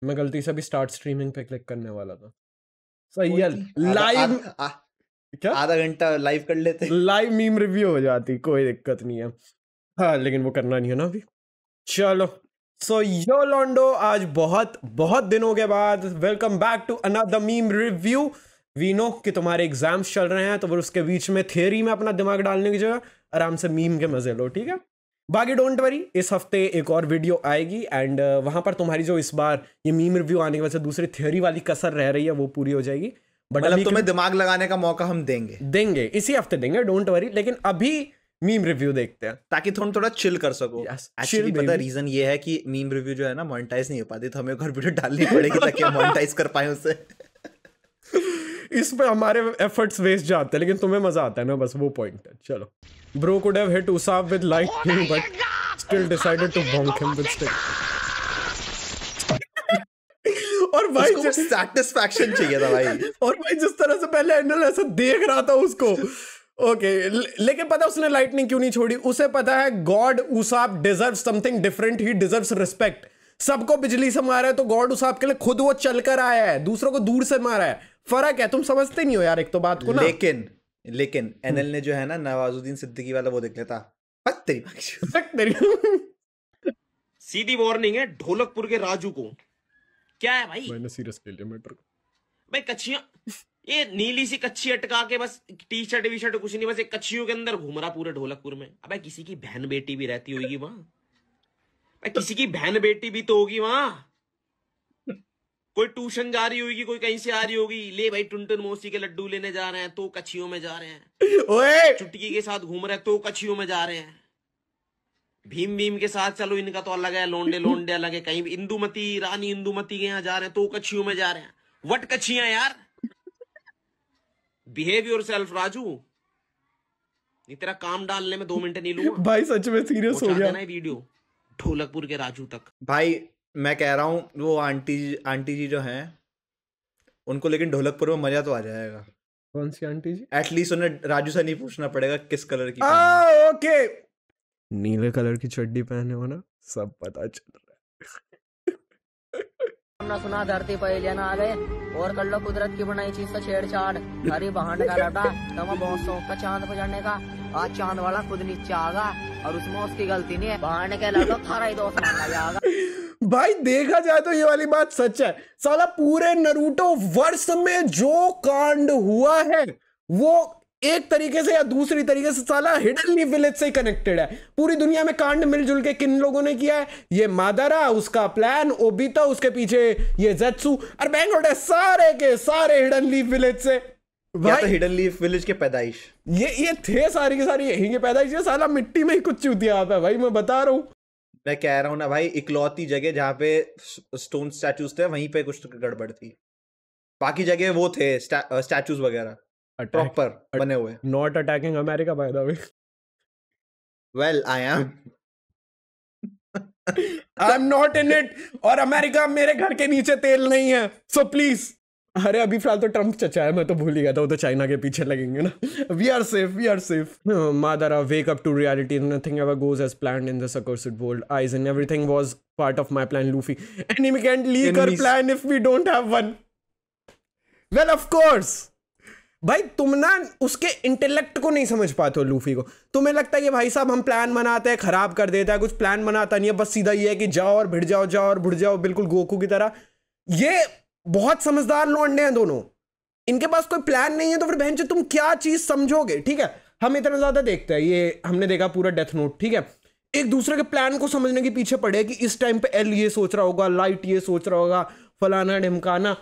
मैं गलती से भी स्टार्ट स्ट्रीमिंग पे क्लिक करने वाला था। सही है, आधा लाइव क्या आधा घंटा लाइव कर लेते। लाइव मीम रिव्यू हो जाती, कोई दिक्कत नहीं है। हाँ लेकिन वो करना नहीं है ना अभी। चलो सो यो लॉन्डो, आज बहुत बहुत दिनों के बाद welcome back to another meme review. We know कि तुम्हारे एग्जाम्स चल रहे हैं, तो फिर उसके बीच में थियरी में अपना दिमाग डालने की जगह आराम से मीम के मजे लो, ठीक है। बाकी डोंट वरी, इस हफ्ते एक और वीडियो आएगी एंड वहां पर तुम्हारी जो इस बार ये मीम रिव्यू आने की वजह से दूसरी थियरी वाली कसर रह रही है वो पूरी हो जाएगी। बट मतलब तुम्हें दिमाग लगाने का मौका हम देंगे इसी हफ्ते देंगे, डोंट वरी। लेकिन अभी मीम रिव्यू देखते हैं ताकि तुम थोड़ा चिल कर सको। एक्चुअली chill पता baby। रीजन ये है कि मीम रिव्यू जो है ना मोनेटाइज नहीं हो पाती, तो हमें एक और वीडियो डालनी पड़ेगी ताकि हम मोनेटाइज कर पाए उसे। इस पे हमारे एफर्ट्स वेस्ट जाते हैं, लेकिन तुम्हें मजा आता है ना, बस वो पॉइंट है। चलो bro could have hit Usopp with lightning but still decided to bonk him with stick। और भाई उसको सैटिस्फैक्शन चाहिए था भाई। और भाई जिस तरह से पहले एंडल ऐसा देख रहा था उसको, ओके लेकिन पता उसने लाइटनिंग क्यों नहीं छोड़ी? उसे पता है god Usopp deserves something different, he deserves respect. सबको बिजली से मारा है तो गॉड उसाब के लिए खुद वो चलकर आया है, दूसरों को दूर से मारा है। फर्क है, तुम समझते नहीं हो यार एक तो बात को ना। लेकिन एनएल ने जो है ना नवाजुद्दीन सिद्दीकी वाला वो देख लेता। सीधी वार्निंग है ढोलकपुर के राजू को। क्या है भाई? मैंने सीरियस ले लिया मैटर को। भाई कच्चियां, ये नीली सी कच्ची अटका के बस टी शर्ट वी शर्ट कुछ नहीं, बस एक कच्चियों के अंदर घूम रहा पूरे ढोलकपुर में। अबे किसी की बहन बेटी भी रहती होगी वहां, किसी की बहन बेटी भी तो होगी वहां। कोई ट्यूशन जा रही होगी, कोई कहीं से आ रही होगी, ले भाई टुनटुन मौसी के लड्डू लेने जा रहे हैं तो कच्चियों में जा रहे हैं। ओए चुटकी के साथ घूम रहे हैं तो कच्चियों में जा रहे हैं। भीम भीम के साथ चलो इनका तो अलग है, लोंडे लोंडे अलग है। कहीं इंदुमती रानी इंदुमती के यहाँ जा रहे हैं तो कच्चियों में जा रहे हैं। वट कच्चियां यार, बिहेव योरसेल्फ राजू। नहीं तेरा काम डालने में 2 मिनट नहीं लूंगा भाई, सच में सीरियस हो गया। वीडियो ढोलकपुर के राजू तक। भाई मैं कह रहा हूँ वो आंटी जी जो हैं उनको, लेकिन ढोलकपुर में मजा तो आ जाएगा। कौन सी आंटी जी? एटलीस्ट उन्हें राजू से नहीं पूछना पड़ेगा किस कलर की ओके, नीले कलर की चड्डी पहने हो ना, सब पता चल रहा है। ना सुना धरती पहले ना आवे और कर लो कुदरत की बनाई चीज से छेड़छाड़। हरी बहान का लटा तमा बहुत शौक का चांद पर चढ़ने का। आज चांद वाला खुद नीचे आगा और उसमें उसकी गलती नहीं है। बहान के लटो थारा ही दोस्त माना जाएगा। भाई देखा जाए तो ये वाली बात सच है। साला पूरे नरूटो वर्ष में जो कांड हुआ है वो एक तरीके से या दूसरी तरीके से साला हिडन लीफ विलेज से ही कनेक्टेड है। पूरी दुनिया में कांड मिलजुल के किन लोगों ने किया है? ये मादारा, उसका प्लान, ओबिता, उसके पीछे ये जेत्सु और बैंगलोर, सारे के सारे हिडन लीफ विलेज से। भाई तो हिडन लीफ विलेज के पैदाइश ये थे सारी की सारी यही के पैदाइश। ये साला मिट्टी में ही कुछ चूतिया आता है भाई, मैं बता रहा हूँ। मैं कह रहा हूँ ना भाई, इकलौती जगह जहाँ पे स्टोन स्टैचूज थे वहीं पे कुछ गड़बड़ थी। बाकी जगह वो थे स्टैचूज वगैरह प्रॉपर बने हुए। Not attacking America by the way. Well I am not in it. और अमेरिका मेरे घर के नीचे तेल नहीं है, सो प्लीज। अरे अभी फिलहाल तो ट्रम्प चचा है, मैं तो भूल ही गया था, वो तो चाइना के पीछे लगेंगे ना। We are safe. Madara, wake up to reality, nothing ever goes as planned in this accursed world. Eyes and everything was part of my plan, Luffy. Enemy can't leak our plan if we don't have one. Well, of course. भाई तुम ना उसके intellect को नहीं समझ पाते हो Luffy को। तुम्हें लगता है कि भाई साहब हम प्लान बनाते हैं खराब कर देता है, कुछ प्लान बनाता नहीं है, बस सीधा ये है कि जाओ और भिड़ जाओ, जाओ और भिड़ जाओ, बिल्कुल गोकू की तरह। ये बहुत समझदार लौंडे हैं दोनों, इनके पास कोई प्लान नहीं है तो फिर बहन तुम क्या चीज समझोगे? ठीक है, हम इतना ज्यादा देखते हैं, ये हमने देखा पूरा डेथ नोट, ठीक है, एक दूसरे के प्लान को समझने के पीछे पड़े कि इस टाइम पे एल ये सोच रहा होगा, लाइट ये सोच रहा होगा, फलाना ढिमकाना।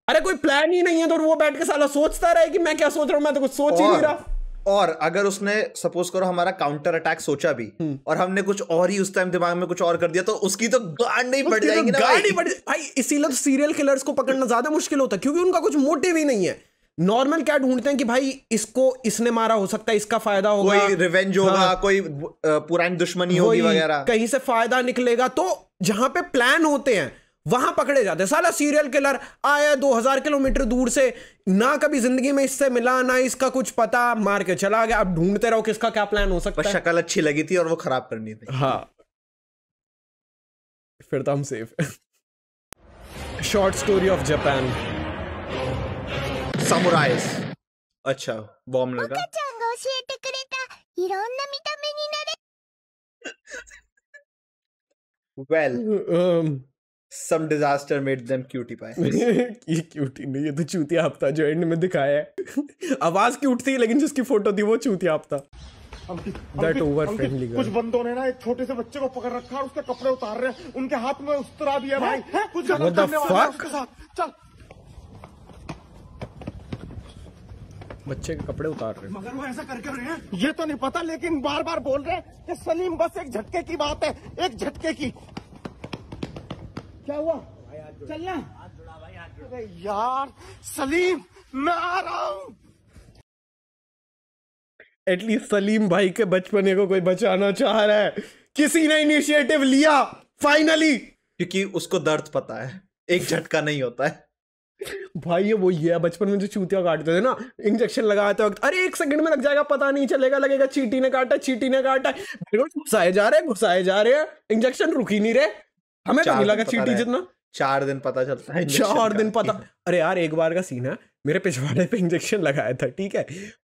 अरे कोई प्लान ही नहीं है तो वो बैठ के साला सोचता रहे कि मैं क्या सोच रहा हूं, मैं तो कुछ सोच ही नहीं रहा। और अगर उसने सपोज करो हमारा काउंटर अटैक सोचा भी और हमने कुछ और ही उस टाइम दिमाग में कुछ और कर दिया तो उसकी तो गांड नहीं बढ़ जाएगी ना भाई। इसीलिए तो सीरियल किलर्स को पकड़ना ज्यादा मुश्किल होता है, क्योंकि उनका कुछ मोटिव ही नहीं है। नॉर्मल क्या ढूंढते हैं कि भाई इसको इसने मारा, हो सकता है इसका फायदा होगा, कोई रिवेंज होगा, हाँ, कोई पुरानी दुश्मनी होगी वगैरह, कहीं से फायदा निकलेगा। तो जहां पे प्लान होते हैं वहां पकड़े जाते हैं। साला सीरियल किलर आया 2000 किलोमीटर दूर से, ना कभी जिंदगी में इससे मिला, ना इसका कुछ पता, मार के चला गया। अब ढूंढते रहो किसका क्या प्लान हो सकता है। शक्ल अच्छी लगी थी और वो खराब करनी थी। हाँ, फिर तो हम सेफ है। Short story of Japan. Samurais. अच्छा, बॉम्ब लगा। Well, some disaster made them cutie pie. ये क्यूटी नहीं, ये तो चूतिया हफ्ता जो एंड में दिखाया है। आवाज क्यूट थी लेकिन जिसकी फोटो थी वो चूतिया हफ्ता। That over friendly girl. कुछ बंदों ने ना एक छोटे से बच्चे को पकड़ रखा है, उसके कपड़े उतार रहे हैं, उनके हाथ में उस्तरा भी है भाई। कुछ गलत करने वाला है उसके साथ। चल, बच्चे के कपड़े उतार रहे हैं। मगर वो ऐसा कर रहे हैं ये तो नहीं पता, लेकिन बार बार बोल रहे हैं कि सलीम बस एक झटके की बात है, एक झटके की। क्या हुआ? चलना अरे यार सलीम, मैं आ रहा हूँ। एटलीस्ट सलीम भाई के बचपने को कोई बचाना चाह रहा है, किसी ने इनिशिएटिव लिया फाइनली, क्योंकि उसको दर्द पता है, एक झटका नहीं होता है। भाई ये वही है बचपन में जो चूतिया काटते थे ना, इंजेक्शन लगाते वक्त अरे 1 सेकंड में लग जाएगा, पता नहीं चलेगा, लगेगा चींटी ने काटा, चींटी ने काटा, घुसाए जा रहे हैं, इंजेक्शन रुक ही नहीं रहे। हमें तो नहीं लगा चींटी जितना। 4 दिन पता चलता है, 4 दिन पता। अरे यार एक बार का सीन है, मेरे पिछवाड़े पे इंजेक्शन लगाया था, ठीक है,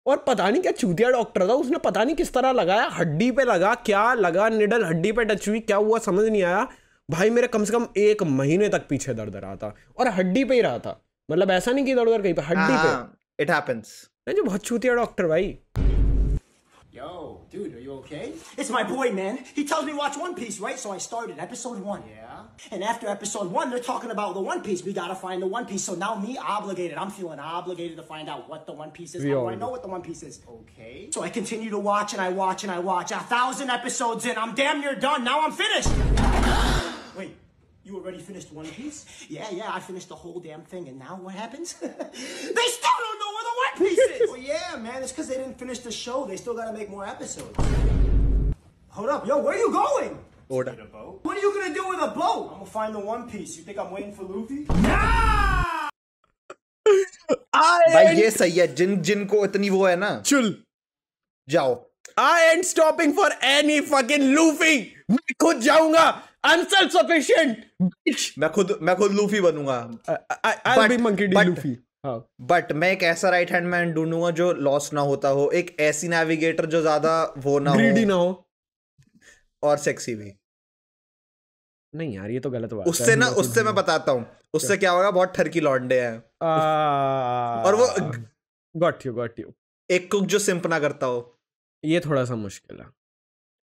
और पता नहीं क्या चूतिया डॉक्टर था, उसने पता नहीं किस तरह लगाया, हड्डी पे लगा, क्या लगा, निडल हड्डी पे टच हुई, क्या हुआ समझ नहीं आया भाई। मेरे कम से कम 1 महीने तक पीछे दर्द रहा था, और हड्डी पे ही रहा था, मतलब ऐसा नहीं कि इधर उधर कहीं पे, हड्डी पे। It happens. जो बहुत चूतिया डॉक्टर भाई। Yo, dude, are you okay? It's my boy, man. He tells me watch One Piece, right? So I started episode 1. Yeah. And after episode 1, they're talking about the One Piece. We gotta find the One Piece. So now me obligated. I'm feeling obligated to find out what the One Piece is. How do I know what the One Piece is? Okay. So I continue to watch and I watch and I watch. 1,000 episodes in, I'm damn near done. Now I'm finished. Wait. You already finished One Piece? Yeah, I finished the whole damn thing, and now what happens? They still don't know where the One Piece is! Well, yeah, man, it's because they didn't finish the show. They still gotta make more episodes. Hold up, yo, where are you going? Order. What are you gonna do with a boat? I'm gonna find the One Piece. You think I'm waiting for Luffy? Nah! भाई ये सही है, जिनको इतनी वो है ना, चुल जाओ। I ain't stopping for any fucking Luffy. मैं खुद जाऊंगा, I'm self-sufficient. मैं खुद लूफी बनूंगा। I'll be monkey D. Luffy. But मैं एक ऐसा राइट हैंड मैन ढूंढूंगा जो लॉस्ट ना होता हो, एक ऐसी नेविगेटर जो ज्यादा वो ना ग्रीडी हो, ना हो, और सेक्सी भी नहीं यार ये तो गलत बात है। उससे मैं बताता हूँ, उससे क्या होगा, बहुत ठरकी लौंडे हैं और वो गॉट यू एक कुक जो सिंप ना करता हो, ये थोड़ा सा मुश्किल है।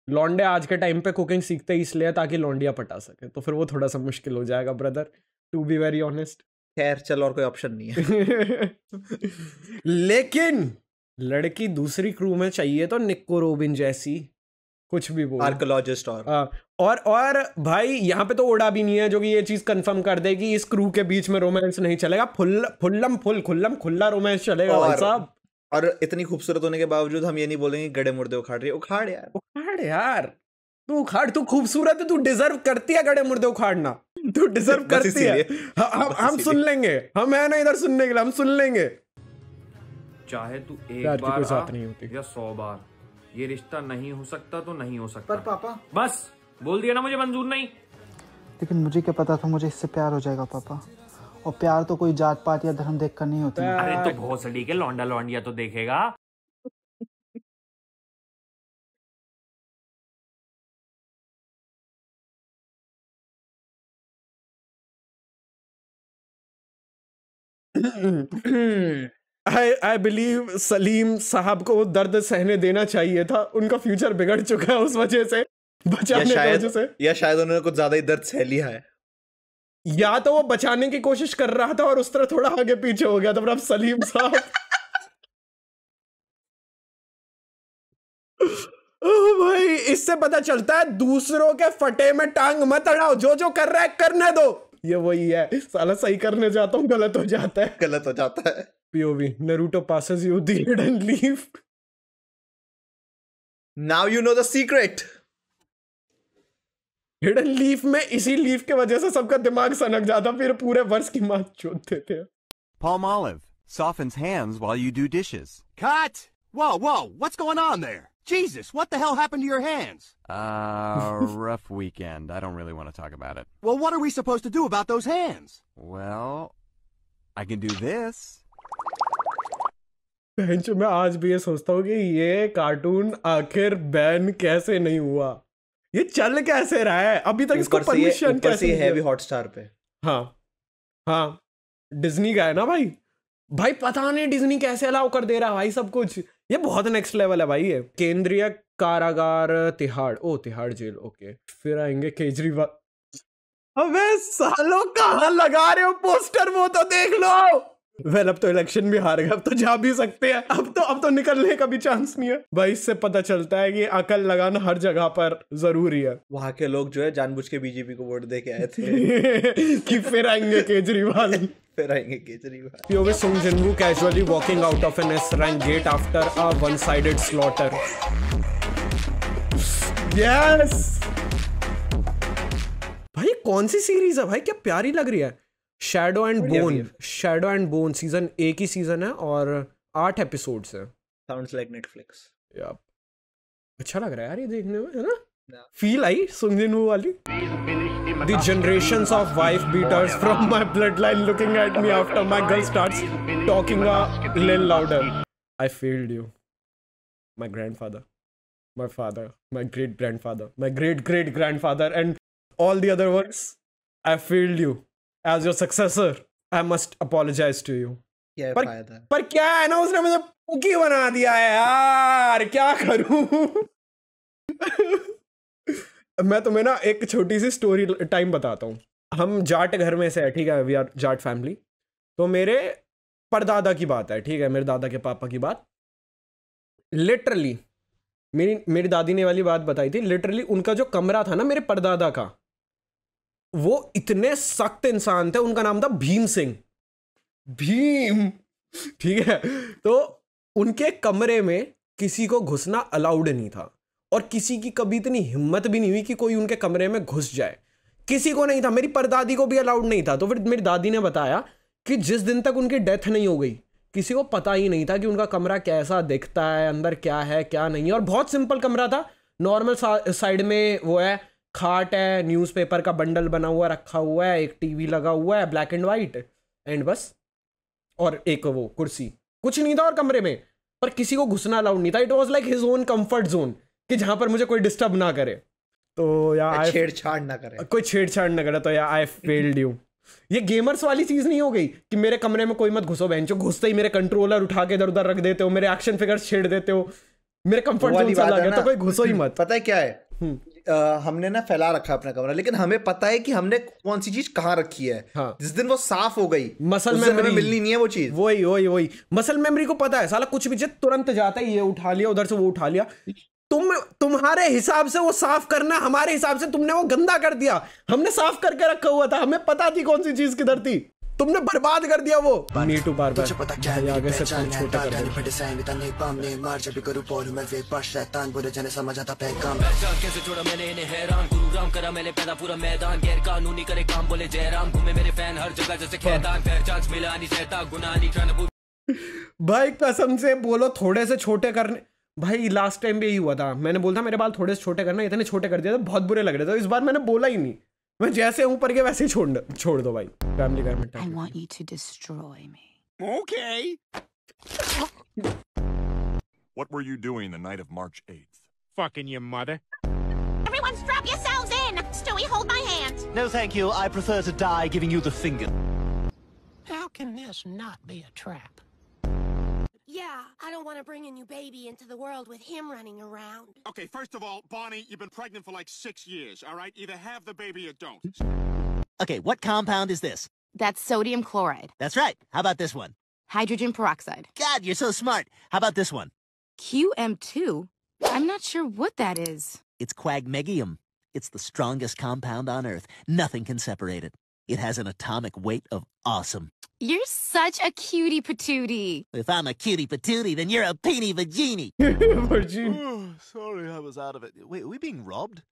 लौंडे आज के टाइम पे कुकिंग सीखते ही इसलिए ताकि लौंडिया पटा सके, तो फिर वो थोड़ा सा मुश्किल हो जाएगा brother, to be very honest. खैर चल, और कोई ऑप्शन नहीं है। लेकिन लड़की दूसरी क्रू में चाहिए तो निक्को रोबिन जैसी, कुछ भी बोल, आर्कियोलॉजिस्ट। और भाई यहाँ पे तो ओडा भी नहीं है जो कि ये चीज कंफर्म कर दे कि इस क्रू के बीच में रोमांस नहीं चलेगा, खुल्ला रोमांस चलेगा भाई साहब। और इतनी खूबसूरत होने के बावजूद हम ये नहीं बोलेंगे गड़े मुर्दे उखाड़ रही है। उखाड़ यार, तू उखाड़, तू खूबसूरत है, तू डिजर्व करती है गड़े मुर्दे उखाड़ना, तू डिजर्व करती है। हम सुन लेंगे, हम है ना इधर सुनने के लिए, हम सुन लेंगे। चाहे तू एक बार नहीं होती या 100 बार, ये रिश्ता नहीं हो सकता तो नहीं हो सकता। पर पापा बस बोल दिया ना, मुझे मंजूर नहीं। लेकिन मुझे क्या पता था मुझे इससे प्यार हो जाएगा पापा, और प्यार तो कोई जात पात या धर्म देख कर नहीं होती। अरे तो बहुत सड़ी के लौंडा लौंडिया तो देखेगा। I believe सलीम साहब को दर्द सहने देना चाहिए था, उनका फ्यूचर बिगड़ चुका है उस वजह से, बचाने की वजह से, या शायद उन्होंने कुछ ज्यादा ही दर्द सह लिया है, या तो वो बचाने की कोशिश कर रहा था और उस तरह थोड़ा आगे पीछे हो गया था। पर अब सलीम साहब भाई इससे पता चलता है दूसरों के फटे में टांग मत अड़ाओ, जो कर रहा है करने दो। ये वही है, साला सही करने जाता हूँ गलत हो जाता है। POV Naruto passes you the hidden leaf. Now you know the secret. Hidden leaf में इसी लीफ के वजह से सबका दिमाग सनक जाता, फिर पूरे वर्ष की मां चोदते थे। Palmolive softens hands while you do dishes. Cut! Whoa, what's going on there? Jesus, what the hell happened to your hands? Rough weekend. I don't really want to talk about it. Well, what are we supposed to do about those hands? Well, I can do this. मैं आज भी ये सोचता हूँ कि ये cartoon आखिर ban कैसे नहीं हुआ, ये चल कैसे रहा है अभी तक, इसको परमिशन कैसे है भी हॉटस्टार पे। हाँ डिज्नी का है ना भाई पता नहीं डिज्नी कैसे अलाउ कर दे रहा भाई सब कुछ, ये बहुत नेक्स्ट लेवल है भाई। ये केंद्रीय कारागार तिहाड़ जेल, ओके। फिर आएंगे केजरीवाल। अबे सालों कहाँ लगा रहे हो पोस्टर, वो तो देख लो। वेल अब तो इलेक्शन भी हार गए, अब तो जा भी सकते हैं, अब तो निकलने का भी चांस नहीं है भाई। इससे पता चलता है कि अकल लगाना हर जगह पर जरूरी है। वहां के लोग जो है जानबूझ के बीजेपी को वोट दे के आए थे कि फिर आएंगे Kejriwal. POV Sung Jinwoo casually walking out of an S-rank gate after a one-sided slaughter. Yes! भाई कौन सी सीरीज है भाई, क्या प्यारी लग रही है। Shadow and bone season 1 he season है और 8 एपिसोड्स है। Sounds like Netflix. यार अच्छा लग रहा है यार ये देखने में, है ना। फील आई सुंग जिनवू वाली। The generations of wife beaters from my bloodline looking at me after my girl starts talking a little louder. I failed you. My grandfather, my father, my great grandfather, my great great grandfather and all the other ones. I failed you. As your successor, I must apologize to you. पर क्या है ना, उसने मुझे पुकी बना दिया है यार, क्या करूं। मैं तुम्हें ना एक छोटी सी स्टोरी टाइम बताता हूँ। हम जाट घर में से है, ठीक है, वी आर जाट फैमिली। तो मेरे परदादा की बात है, ठीक है, मेरे दादा के पापा की बात। लिटरली मेरी दादी ने वाली बात बताई थी। लिटरली उनका जो कमरा था ना मेरे परदादा का, वो इतने सख्त इंसान थे, उनका नाम था भीम सिंह, भीम, ठीक है। तो उनके कमरे में किसी को घुसना अलाउड नहीं था और किसी की कभी इतनी हिम्मत भी नहीं हुई कि कोई उनके कमरे में घुस जाए, किसी को नहीं था। मेरी परदादी को भी अलाउड नहीं था। तो फिर मेरी दादी ने बताया कि जिस दिन तक उनकी डेथ नहीं हो गई किसी को पता ही नहीं था कि उनका कमरा कैसा दिखता है, अंदर क्या है क्या नहीं। और बहुत सिंपल कमरा था, नॉर्मल साइड में वो है, खाट है, न्यूज़पेपर का बंडल बना हुआ रखा हुआ है, एक टीवी लगा हुआ है ब्लैक एंड वाइट, एंड बस, और एक वो कुर्सी, कुछ नहीं था और कमरे में। पर किसी को घुसना अलाउड नहीं था। It was like his own comfort zone कि जहां पर मुझे कोई डिस्टर्ब ना करे, तो यार छेड़छाड़ ना करे, कोई छेड़छाड़ ना करे। तो यार आई फेल्ड यू। ये गेमर्स वाली चीज नहीं हो गई कि मेरे कमरे में कोई मत घुसो, बहनचो, घुसते ही मेरे कंट्रोलर उठा के इधर उधर रख देते हो, मेरे एक्शन फिगर्स छेड़ देते हो, मेरे कंफर्ट जोन से लगा, तो कोई घुसो ही मत। पता है क्या है, हमने ना फैला रखा अपना कमरा, लेकिन हमें पता है कि हमने कौन सी चीज कहाँ रखी है। हाँ। जिस दिन वो साफ हो गई, मसल मेमोरी मिलनी नहीं है वो चीज। वही मसल मेमोरी को पता है, साला कुछ भी चीज तुरंत जाता है, ये उठा लिया, उधर से वो उठा लिया। तुम्हारे हिसाब से वो साफ करना, हमारे हिसाब से तुमने वो गंदा कर दिया। हमने साफ करके रखा हुआ था, हमें पता थी कौन सी चीज किधर थी, तुमने बर्बाद कर दिया वो। नीटू बार बार आगे से छोटा कर भाई कसम से बोलो थोड़े से छोटे करने। भाई लास्ट टाइम भी यही हुआ था, मैंने बोला था मेरे बाल थोड़े से छोटे करना, इतने छोटे कर दिया था, बहुत बुरे लग रहे थे। इस बार मैंने बोला ही नहीं, मैं जैसे ऊपर के वैसे ही छोड़ दो भाई। Family garment. I want you to destroy me. Okay. What were you doing the night of March 8th? Fucking your mother. Everyone strap yourselves in. Stewie, hold my hand. No, thank you. I prefer to die giving you the finger. How can this not be a trap? Yeah, I don't want to bring a new baby into the world with him running around. Okay, first of all, Bonnie, you've been pregnant for like 6 years, all right? Either have the baby or don't. Okay, what compound is this? That's sodium chloride. That's right. How about this one? Hydrogen peroxide. God, you're so smart. How about this one? QM2? I'm not sure what that is. It's quagmegium. It's the strongest compound on Earth. Nothing can separate it. It has an atomic weight of awesome. You're such a cutie patootie. If I'm a cutie patootie, then you're a peenie vagini. Sorry, I was out of it. Wait, are we being robbed?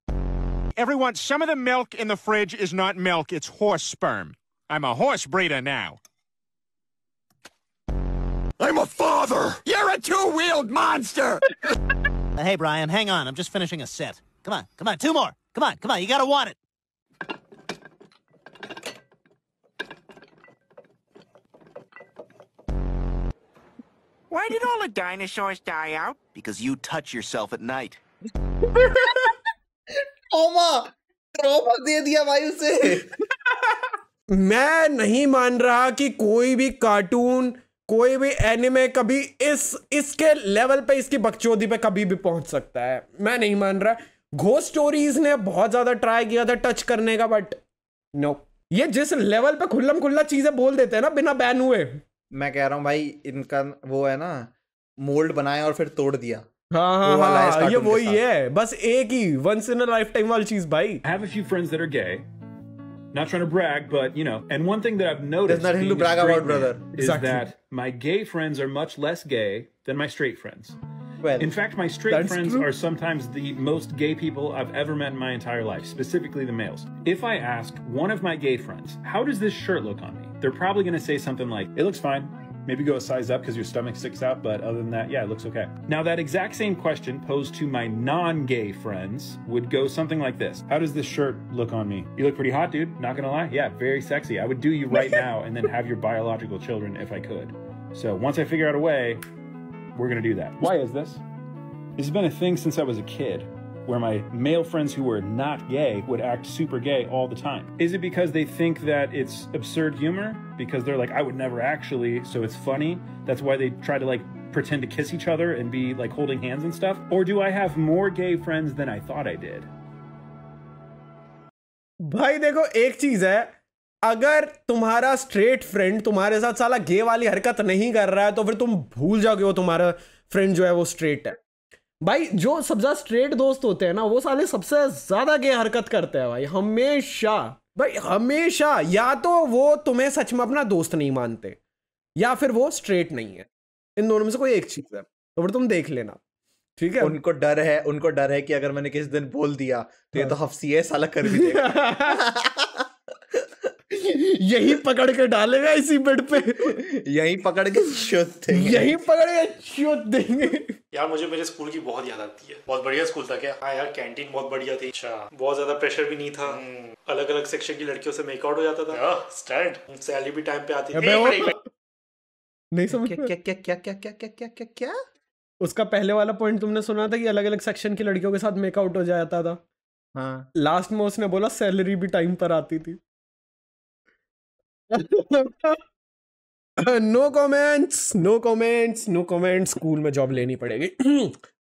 Everyone, some of the milk in the fridge is not milk, it's horse sperm. I'm a horse breeder now. I'm a father! You're a two-wheeled monster! Hey, Brian, hang on. I'm just finishing a set. Come on, 2 more. Come on, you gotta want it. Why did all the dinosaurs die out? Because you touch yourself at night. Trauma दे दिया भाई उसे। मैं नहीं मान रहा कि कोई भी कार्टून, कोई भी एनिमे कभी इसके लेवल पे, इसकी बकचोदी पे कभी भी पहुंच सकता है। मैं नहीं मान रहा। घोस्ट स्टोरीज ने बहुत ज्यादा ट्राई किया था टच करने का, बट नो, ये जिस लेवल पे खुल्लम खुल्ला चीजें बोल देते हैं ना बिना बैन हुए। मैं कह रहा हूँ भाई, इनका वो है ना, मोल्ड बनाया और फिर तोड़ दिया। हाँ, ये वही है, बस एक ही once in a lifetime वाली चीज भाई। I have a few friends that are gay. Not trying to brag, but you know, and one thing that I've noticed there's nothing to brag about, brother, is that my gay friends are much less gay than my straight friends. Well, in fact, my straight friends are sometimes the most gay people I've ever met in my entire life, specifically the males. If I ask one of my gay friends, how does this shirt look on me? They're probably going to say something like, it looks fine. Maybe go a size up because your stomach sticks out, but other than that, yeah, it looks okay. Now, that exact same question posed to my non-gay friends would go something like this. How does this shirt look on me? You look pretty hot, dude. Not gonna lie. Yeah, very sexy. I would do you right now and then have your biological children if I could. So once I figure out a way, we're gonna do that. Why is this? This has been a thing since I was a kid, where my male friends who were not gay would act super gay all the time. Is it because they think that it's absurd humor? Because they're like, I would never actually, so it's funny? That's why they try to like pretend to kiss each other and be like holding hands and stuff? Or do I have more gay friends than I thought I did? भाई देखो, एक चीज है, अगर तुम्हारा straight friend तुम्हारे साथ साला गे वाली हरकत नहीं कर रहा है तो फिर तुम भूल जाओगे वो तुम्हारा फ्रेंड जो है वो स्ट्रेट है। भाई जो सबसे ज्यादा स्ट्रेट दोस्त होते हैं ना, वो साले सबसे ज्यादा गे हरकत करते हैं भाई, हमेशा भाई हमेशा। या तो वो तुम्हें सच में अपना दोस्त नहीं मानते, या फिर वो स्ट्रेट नहीं है। इन दोनों में से कोई एक चीज है, तो फिर तुम देख लेना, ठीक है। उनको डर है कि अगर मैंने किसी दिन बोल दिया तो ये तो हफ्सी है, साला कर भी देगा। यही पकड़ के डालेगा इसी बेड पे, यही पकड़ के शोध देंगे, यही पकड़ के शोध देंगे। यार मुझे मेरे स्कूल की बहुत याद आती है। बहुत बढ़िया स्कूल था क्या? हाँ यार, कैंटीन बहुत बढ़िया थी। अच्छा, बहुत ज्यादा प्रेशर भी नहीं था। अलग अलग सेक्शन की लड़कियों से मेकआउट हो जाता था। स्टैंड, सैलरी भी टाइम पे आती थी। नहीं समझ क्या? उसका पहले वाला पॉइंट तुमने सुना था कि अलग अलग सेक्शन की लड़कियों के साथ मेकआउट हो जाता था। हाँ, लास्ट में उसने बोला सैलरी भी टाइम पर आती थी। No comments. स्कूल में जॉब लेनी पड़ेगी।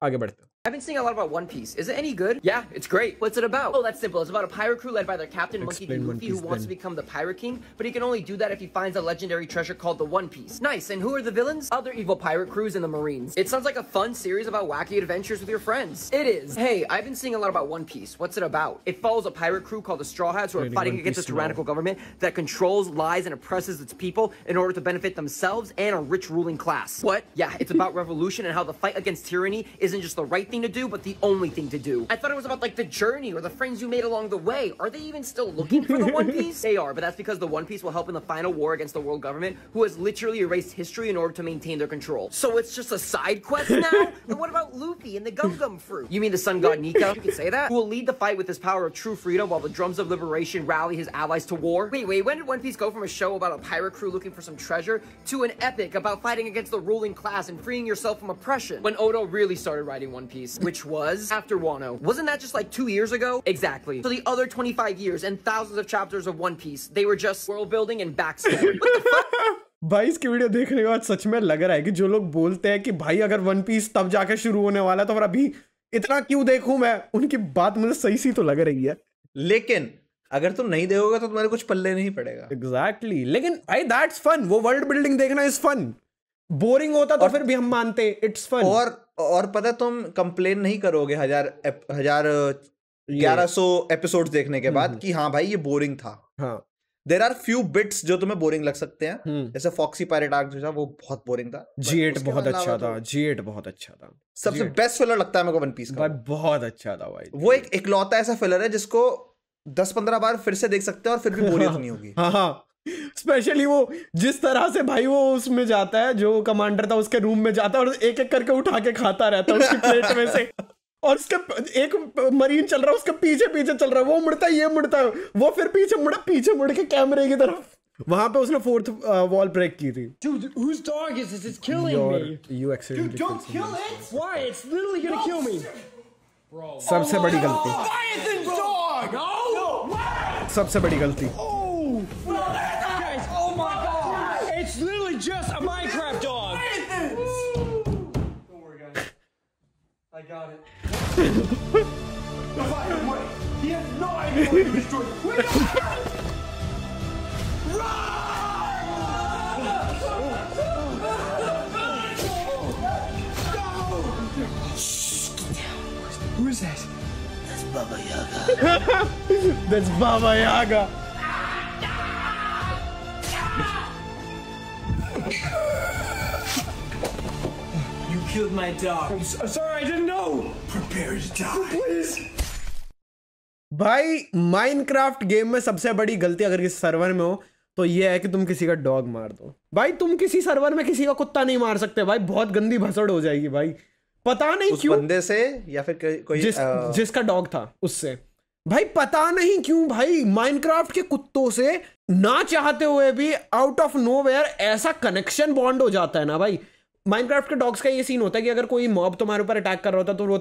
आगे बढ़ते हैं। I've been seeing a lot about One Piece. Is it any good? Yeah, it's great. What's it about? Oh, that's simple. It's about a pirate crew led by their captain, Monkey D. Luffy, who wants to become the Pirate King, but he can only do that if he finds a legendary treasure called the One Piece. Nice. And who are the villains? Other evil pirate crews and the Marines. It sounds like a fun series about wacky adventures with your friends. It is. Hey, I've been seeing a lot about One Piece. What's it about? It follows a pirate crew called the Straw Hats who are fighting against a tyrannical government that controls, lies, and oppresses its people in order to benefit themselves and a rich ruling class. What? Yeah, it's about revolution and how the fight against tyranny isn't just the right thing to do, but the only thing to do. I thought it was about like the journey or the friends you made along the way. Are they even still looking for the One Piece? They are, but that's because the One Piece will help in the final war against the world government, who has literally erased history in order to maintain their control. So it's just a side quest now? And what about Luffy and the Gum Gum fruit? You mean the sun god Nika? You could say that. Who will lead the fight with his power of true freedom while the drums of liberation rally his allies to war? Wait, when did One Piece go from a show about a pirate crew looking for some treasure to an epic about fighting against the ruling class and freeing yourself from oppression? When Oda really started writing One Piece, which was after Wano. Wasn't that just like 2 years ago? Exactly. So the other 25 years and thousands of chapters of One Piece, they were just world building and backstory. What the fuck? भाई इसकी video देखने के बाद सच में लग रहा है कि जो लोग बोलते हैं कि भाई अगर वन पीस तब जाके शुरू होने वाला है तो फिर अभी इतना क्यों देखूं मैं, उनकी बात मुझे सही सी तो लग रही है। लेकिन अगर तुम नहीं देखोगे तो तुम्हारे कुछ पल्ले नहीं पड़ेगा। एग्जैक्टली। लेकिन भाई दैट्स फन, वो वर्ल्ड बिल्डिंग देखना इज फन। बोरिंग होता तो फिर भी हम मानते इट्स फन। और पता तुम कंप्लेन नहीं करोगे 1100 एपिसोड्स देखने के बाद कि हाँ भाई ये बोरिंग था। हाँ, देयर आर फ्यू बिट्स जो तुम्हें बोरिंग लग सकते हैं, जैसे फॉक्सी पायरेट आर्क जो था वो बहुत बोरिंग था। G8 बहुत अच्छा था, G8 बहुत अच्छा था। सबसे बेस्ट फिलर लगता है मेरे को वन पीस का भाई, बहुत अच्छा था भाई। वो एक इकलौता ऐसा फिलर है जिसको 10-15 बार फिर से देख सकते हैं और फिर भी बोरियत नहीं होगी। हाँ, स्पेशली वो जिस तरह से भाई वो उसमें जाता है, जो कमांडर था उसके रूम में जाता है और एक एक करके उठा के खाता रहता है उसकी प्लेट में से, और उसके एक मरीन चल रहा है उसके पीछे पीछे चल रहा है, वो मुड़ता है ये मुड़ता है, वो फिर पीछे मुड़ के कैमरे की तरफ। वहां पे उसने फोर्थ वॉल ब्रेक की थी। Dude, whose dog is this? It's killing me. You accidentally Dude, don't kill it. Why? It's literally gonna kill me. Bro. सबसे बड़ी गलती। Ethan's dog. Oh. सबसे बड़ी गलती। Oh. Guys, oh my God. It's literally just a Minecraft dog. Don't worry, guys. I got it. He has no idea what he destroyed. Who is that? That's Baba Yaga. That's Baba Yaga. You killed my dog. I'm sorry, I didn't know. Prepare to die. Please. भाई Minecraft game में सबसे बड़ी गलती अगर किसी server में हो तो ये है कि तुम किसी का डॉग मार दो। भाई तुम किसी सर्वर में किसी का कुत्ता नहीं मार सकते भाई, बहुत गंदी भसड़ हो जाएगी भाई। पता नहीं उस क्यों बंदे से या फिर कोई जिसका डॉग था उससे, भाई पता नहीं क्यों भाई माइनक्राफ्ट के कुत्तों से ना चाहते हुए भी आउट ऑफ नोवेयर ऐसा कनेक्शन बॉन्ड हो जाता है ना भाई। माइनक्राफ्ट के डॉग्स का ये सीन होता है कि अगर कोई मॉब तुम्हारे ऊपर अटैक कर रहा होता है तो वो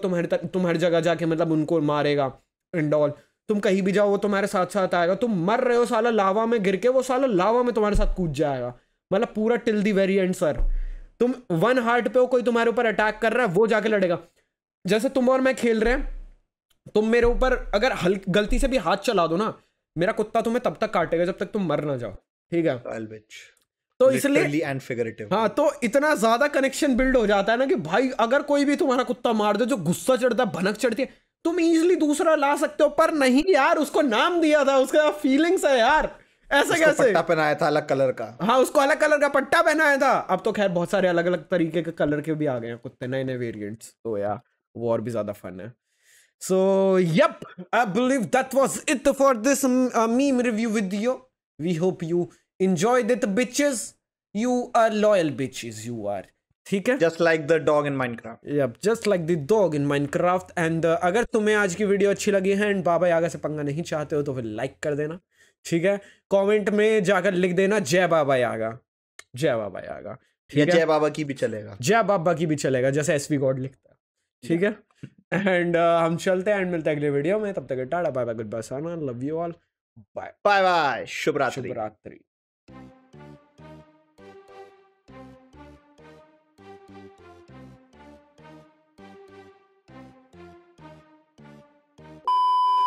तुम्हारी जगह जाके मतलब उनको मारेगा एंड ऑल। तुम कहीं भी जाओ वो तुम्हारे साथ साथ आएगा, तुम मर रहे हो साला लावा में गिर के, वो साला लावा में तुम्हारे साथ कूद जाएगा, मतलब पूरा till the very and sir. तुम 1 हार्ट पे हो, कोई तुम्हारे ऊपर अटैक कर रहा है वो जाके लड़ेगा। जैसे तुम और मैं खेल रहे हैं, तुम मेरे ऊपर अगर गलती से भी हाथ चला दो ना, मेरा कुत्ता तुम्हें तब तक काटेगा जब तक तुम मर ना जाओ, ठीक है। तो इसलिए हाँ, तो इतना ज्यादा कनेक्शन बिल्ड हो जाता है ना कि भाई अगर कोई भी तुम्हारा कुत्ता मार दे, जो गुस्सा चढ़ता है, भनक चढ़ती है, तुम इजीली दूसरा ला सकते हो। पर नहीं यार, उसको नाम दिया था, उसका फीलिंग्स है यार, ऐसे कैसे? पट्टा पहनाया था अलग कलर का। हाँ, उसको अलग कलर का पट्टा पहनाया था। अब तो खैर बहुत सारे अलग अलग तरीके के कलर के भी आ गए हैं कुत्ते, नए नए वेरिएंट्स, तो यार वो और भी ज्यादा फन है। So, yep, I believe that was it for this meme review video. We hope you enjoyed it, bitches. You are loyal bitches, you are. ठीक है? Just like the dog in Minecraft. Yep, just like the dog in Minecraft. And अगर तुम्हें आज की video अच्छी लगी है and बाबा यागा से पंगा नहीं चाहते हो तो फिर लाइक कर देना, ठीक है? कमेंट में जाकर लिख देना जय बाबा यागा, जय बाबा यागा, या जय बाबा की भी चलेगा, जय बाबा की भी चलेगा, जैसे एसवी गॉड लिखता है, ठीक है? एंड हम चलते हैं एंड मिलते हैं अगले वीडियो में। तब तक tata, bye bye, goodbye, Sana, love you all, bye bye bye, शुभ रात्रि।